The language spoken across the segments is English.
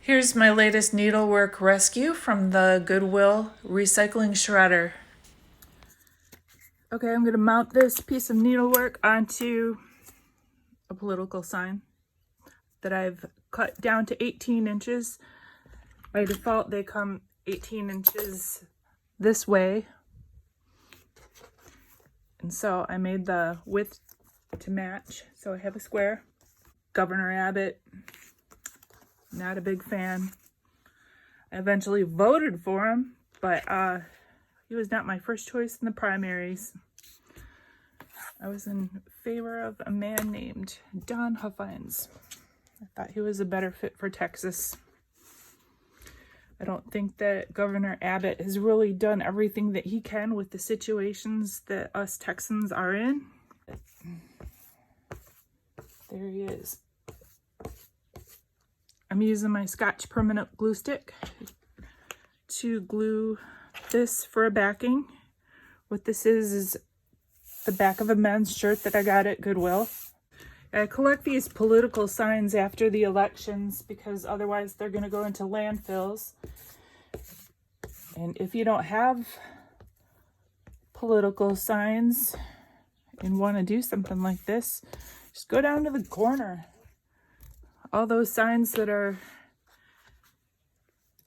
Here's my latest needlework rescue from the Goodwill recycling shredder. Okay, I'm going to mount this piece of needlework onto a political sign that I've cut down to 18 inches. By default, they come 18 inches this way. And so I made the width to match. So I have a square. Governor Abbott, not a big fan. I eventually voted for him, but he was not my first choice in the primaries. I was in favor of a man named Don Huffines. I thought he was a better fit for Texas. I don't think that Governor Abbott has really done everything that he can with the situations that us Texans are in. There he is. I'm using my Scotch permanent glue stick to glue this for a backing. What this is the back of a men's shirt that I got at Goodwill. I collect these political signs after the elections because otherwise they're going to go into landfills. And if you don't have political signs and want to do something like this, just go down to the corner. All those signs that are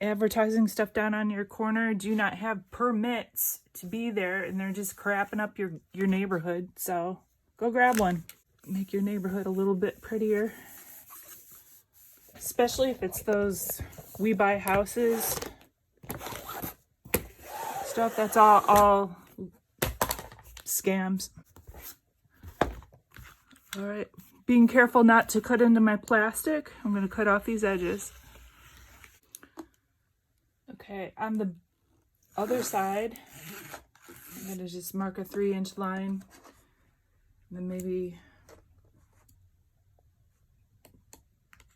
advertising stuff down on your corner do not have permits to be there, and they're just crapping up your neighborhood. So go grab one. Make your neighborhood a little bit prettier. Especially if it's those we buy houses stuff. That's all scams. All right. Being careful not to cut into my plastic. I'm going to cut off these edges. Okay, on the other side, I'm going to just mark a 3-inch line. And then maybe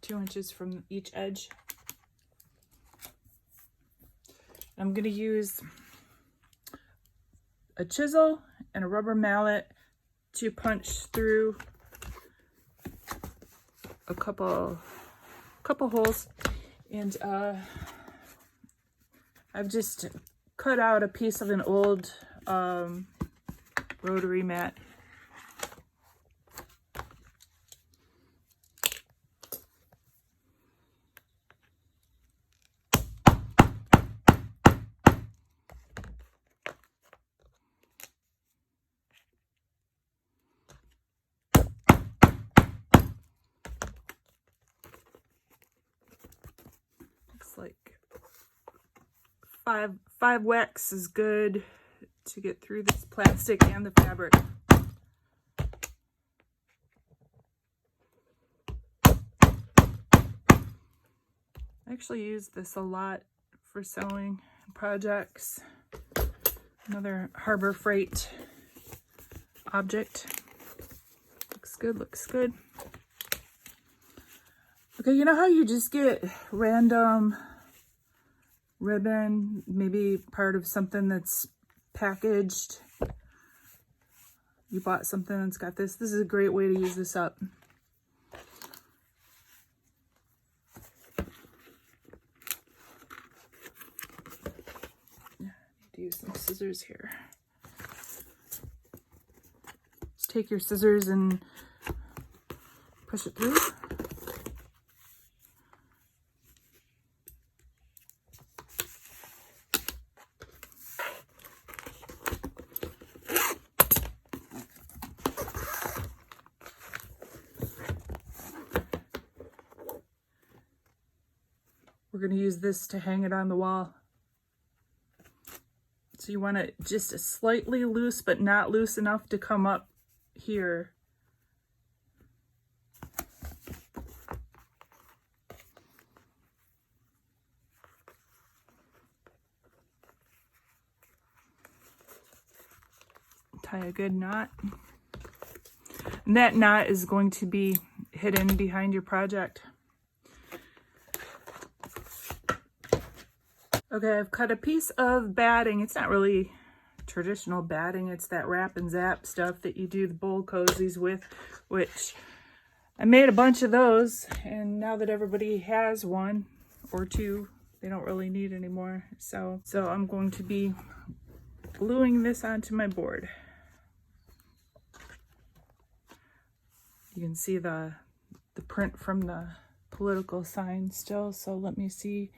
2 inches from each edge. I'm going to use a chisel and a rubber mallet to punch through a couple holes, and I've just cut out a piece of an old rotary mat. Like five whacks is good to get through this plastic and the fabric. I actually use this a lot for sewing projects. Another Harbor Freight object. Looks good, looks good. Okay, you know how you just get random ribbon, maybe part of something that's packaged. You bought something that's got this. This is a great way to use this up. Yeah, I need to use some scissors here. Just take your scissors and push it through. We're going to use this to hang it on the wall. So you want it just slightly loose, but not loose enough to come up here. Tie a good knot. And that knot is going to be hidden behind your project. Okay, I've cut a piece of batting. It's not really traditional batting. It's that wrap and zap stuff that you do the bowl cozies with, which I made a bunch of those. And now that everybody has one, or two. They don't really need any more. So I'm going to be gluing this onto my board. You can see the print from the political sign still. So let me see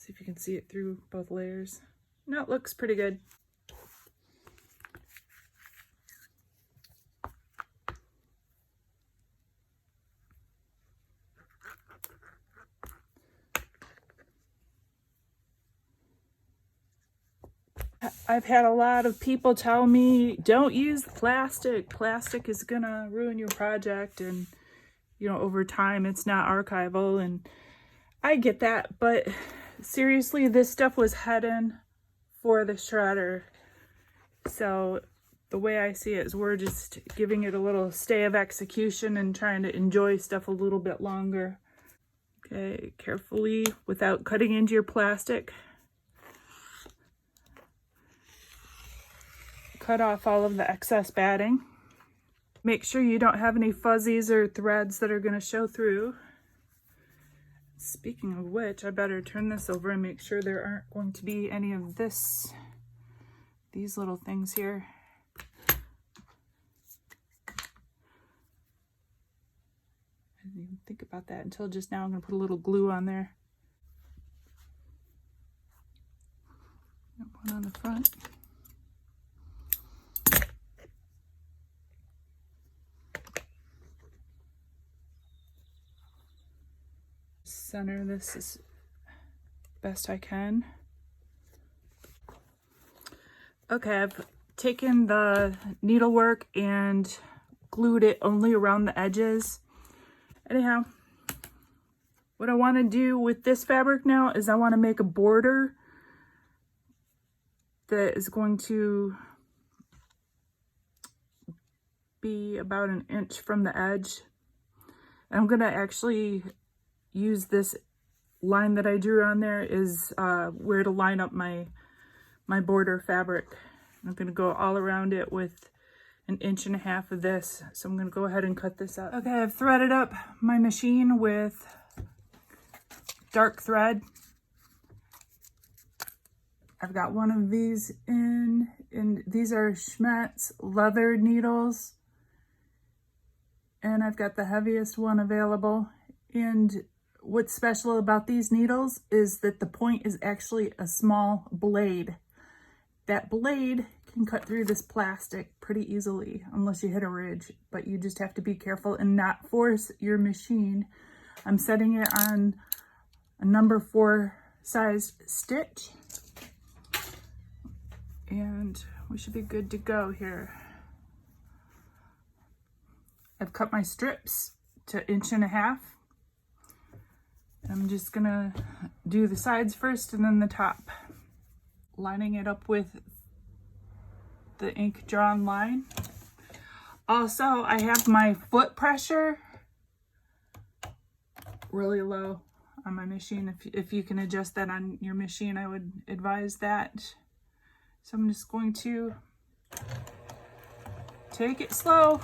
if you can see it through both layers. No, it looks pretty good. I've had a lot of people tell me, don't use plastic. Plastic is gonna ruin your project, and you know, over time it's not archival, and I get that, but seriously, this stuff was heading for the shredder. So the way I see it is we're just giving it a little stay of execution and trying to enjoy stuff a little bit longer. Okay, carefully without cutting into your plastic. Cut off all of the excess batting. Make sure you don't have any fuzzies or threads that are going to show through. Speaking of which, I better turn this over and make sure there aren't going to be any of these little things here. I didn't even think about that until just now. I'm going to put a little glue on there. One on the front. Center this as best I can. Okay, I've taken the needlework and glued it only around the edges. Anyhow, what I want to do with this fabric now is I want to make a border that is going to be about an inch from the edge. And I'm going to actually use this line that I drew on there is where to line up my border fabric. I'm going to go all around it with an 1.5 inches of this. So I'm going to go ahead and cut this up. Okay, I've threaded up my machine with dark thread. I've got one of these in, and these are Schmetz leather needles. And I've got the heaviest one available. And what's special about these needles is that the point is actually a small blade. That blade can cut through this plastic pretty easily unless you hit a ridge, but you just have to be careful and not force your machine. I'm setting it on a number 4 size stitch, and we should be good to go here. I've cut my strips to 1.5 inches. I'm just gonna do the sides first and then the top, lining it up with the ink drawn line. Also, I have my foot pressure really low on my machine. If you can adjust that on your machine, I would advise that. So I'm just going to take it slow.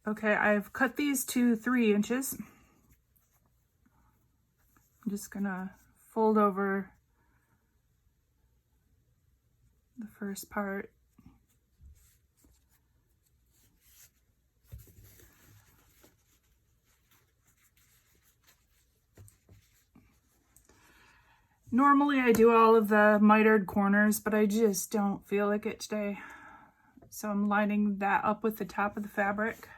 Okay, I've cut these to 3 inches. I'm just gonna fold over the first part. Normally I do all of the mitered corners, but I just don't feel like it today. So I'm lining that up with the top of the fabric.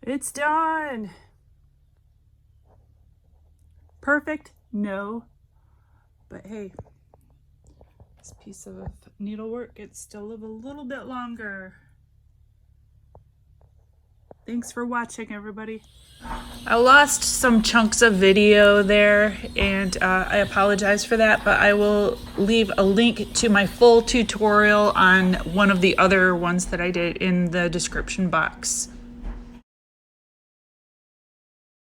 It's done. Perfect? No. But hey, this piece of needlework, it still live a little bit longer. Thanks for watching, everybody. I lost some chunks of video there, and I apologize for that, but I will leave a link to my full tutorial on one of the other ones that I did in the description box.